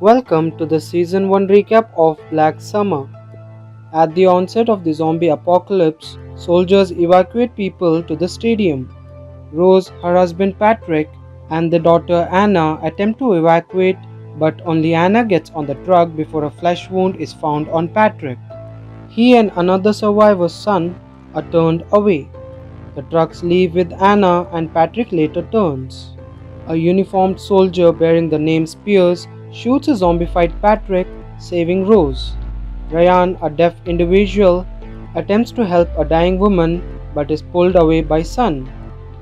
Welcome to the Season 1 recap of Black Summer. At the onset of the zombie apocalypse, soldiers evacuate people to the stadium. Rose, her husband Patrick, and their daughter Anna attempt to evacuate, but only Anna gets on the truck before a flesh wound is found on Patrick. He and another survivor's son are turned away. The trucks leave with Anna and Patrick later turns. A uniformed soldier bearing the name Spears shoots a zombified Patrick, saving Rose. Ryan, a deaf individual, attempts to help a dying woman but is pulled away by Sun.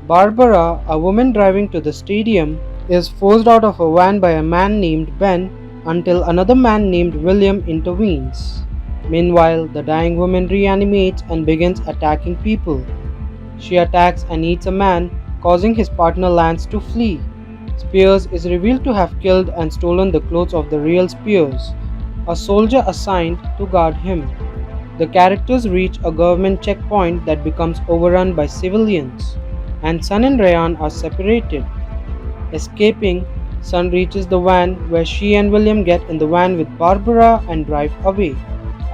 Barbara, a woman driving to the stadium, is forced out of a van by a man named Ben until another man named William intervenes. Meanwhile, the dying woman reanimates and begins attacking people. She attacks and eats a man, causing his partner Lance to flee. Spears is revealed to have killed and stolen the clothes of the real Spears, a soldier assigned to guard him. The characters reach a government checkpoint that becomes overrun by civilians, and Sun and Ryan are separated. Escaping, Sun reaches the van where she and William get in the van with Barbara and drive away.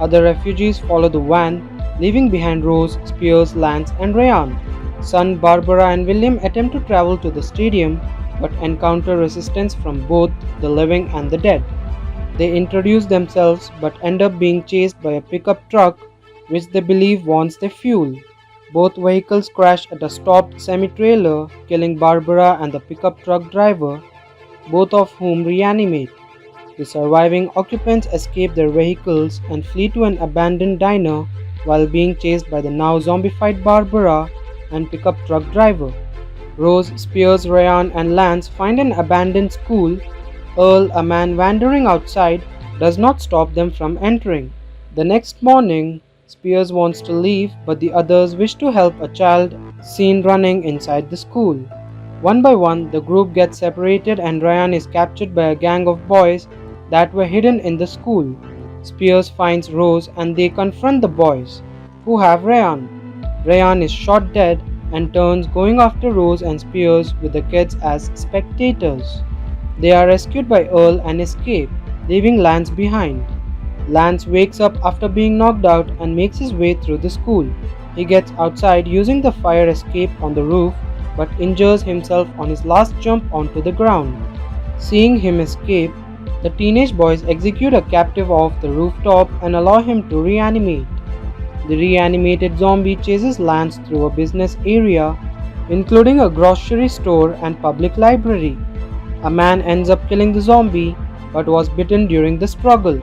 Other refugees follow the van, leaving behind Rose, Spears, Lance, and Ryan. Sun, Barbara, and William attempt to travel to the stadium but encounter resistance from both the living and the dead. They introduce themselves but end up being chased by a pickup truck which they believe wants their fuel. Both vehicles crash at a stopped semi-trailer, killing Barbara and the pickup truck driver, both of whom reanimate. The surviving occupants escape their vehicles and flee to an abandoned diner while being chased by the now zombified Barbara and pickup truck driver. Rose, Spears, Ryan, and Lance find an abandoned school. Earl, a man wandering outside, does not stop them from entering. The next morning, Spears wants to leave, but the others wish to help a child seen running inside the school. One by one, the group gets separated and Ryan is captured by a gang of boys that were hidden in the school. Spears finds Rose and they confront the boys, who have Ryan. Ryan is shot dead and turns going after Rose and Spears with the kids as spectators. They are rescued by Earl and escape, leaving Lance behind. Lance wakes up after being knocked out and makes his way through the school. He gets outside using the fire escape on the roof but injures himself on his last jump onto the ground. Seeing him escape, the teenage boys execute a captive off the rooftop and allow him to reanimate. The reanimated zombie chases Lance through a business area, including a grocery store and public library. A man ends up killing the zombie, but was bitten during the struggle.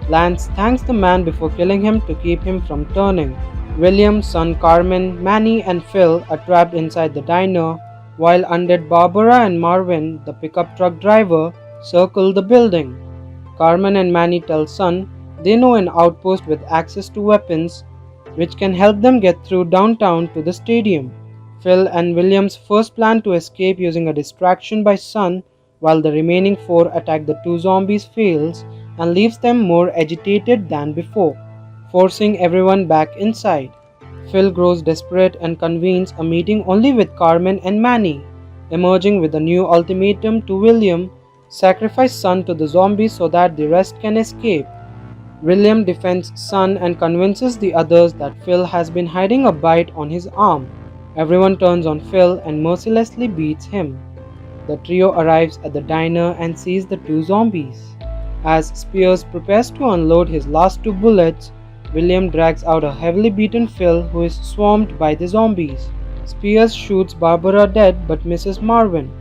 Lance thanks the man before killing him to keep him from turning. William, son Carmen, Manny, and Phil are trapped inside the diner, while undead Barbara and Marvin, the pickup truck driver, circle the building. Carmen and Manny tell Son they know an outpost with access to weapons, which can help them get through downtown to the stadium. Phil and William's first plan to escape using a distraction by Sun, while the remaining four attack the two zombies fails and leaves them more agitated than before, forcing everyone back inside. Phil grows desperate and convenes a meeting only with Carmen and Manny, emerging with a new ultimatum to William: sacrifice Sun to the zombies so that the rest can escape. William defends Sun and convinces the others that Phil has been hiding a bite on his arm. Everyone turns on Phil and mercilessly beats him. The trio arrives at the diner and sees the two zombies. As Spears prepares to unload his last two bullets, William drags out a heavily beaten Phil who is swarmed by the zombies. Spears shoots Barbara dead but misses Marvin.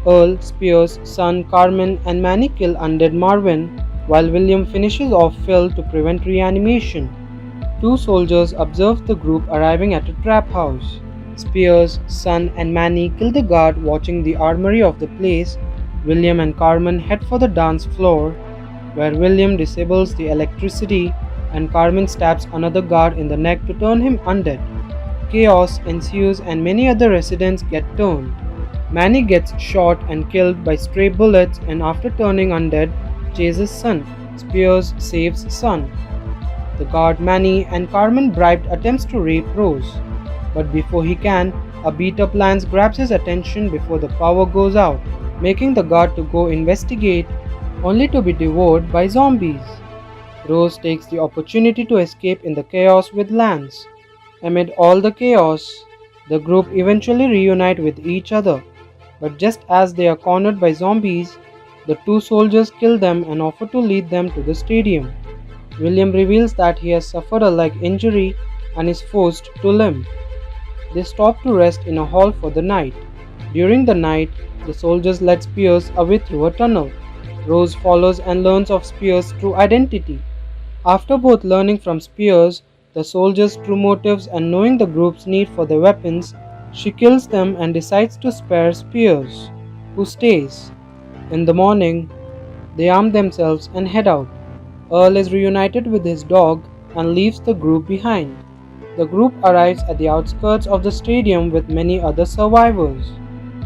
Earl, Spears, Sun, Carmen, and Manny kill undead Marvin, while William finishes off Phil to prevent reanimation. Two soldiers observe the group arriving at a trap house. Spears, Sun, and Manny kill the guard watching the armory of the place. William and Carmen head for the dance floor, where William disables the electricity and Carmen stabs another guard in the neck to turn him undead. Chaos ensues and many other residents get turned. Manny gets shot and killed by stray bullets and after turning undead, chases Sun. Spears saves Sun. The guard Manny and Carmen bribed attempts to rape Rose, but before he can, a beat-up Lance grabs his attention before the power goes out, making the guard to go investigate only to be devoured by zombies. Rose takes the opportunity to escape in the chaos with Lance. Amid all the chaos, the group eventually reunite with each other. But just as they are cornered by zombies, the two soldiers kill them and offer to lead them to the stadium. William reveals that he has suffered a leg injury and is forced to limp. They stop to rest in a hall for the night. During the night, the soldiers let Spears away through a tunnel. Rose follows and learns of Spears' true identity. After both learning from Spears the soldiers' true motives and knowing the group's need for their weapons, she kills them and decides to spare Spears, who stays. In the morning, they arm themselves and head out. Earl is reunited with his dog and leaves the group behind. The group arrives at the outskirts of the stadium with many other survivors.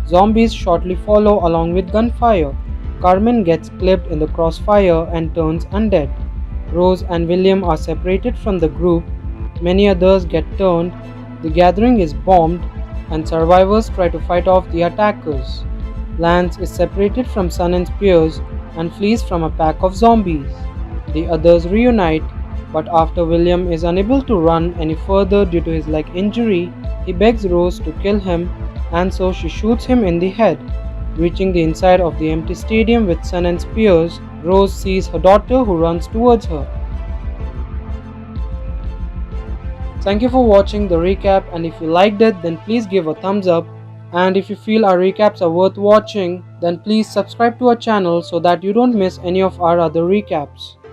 Zombies shortly follow along with gunfire. Carmen gets clipped in the crossfire and turns undead. Rose and William are separated from the group. Many others get turned. The gathering is bombed, and survivors try to fight off the attackers. Lance is separated from Sun and Spears and flees from a pack of zombies. The others reunite, but after William is unable to run any further due to his leg injury, he begs Rose to kill him, and so she shoots him in the head. Reaching the inside of the empty stadium with Sun and Spears, Rose sees her daughter who runs towards her. Thank you for watching the recap, and if you liked it then please give a thumbs up, and if you feel our recaps are worth watching then please subscribe to our channel so that you don't miss any of our other recaps.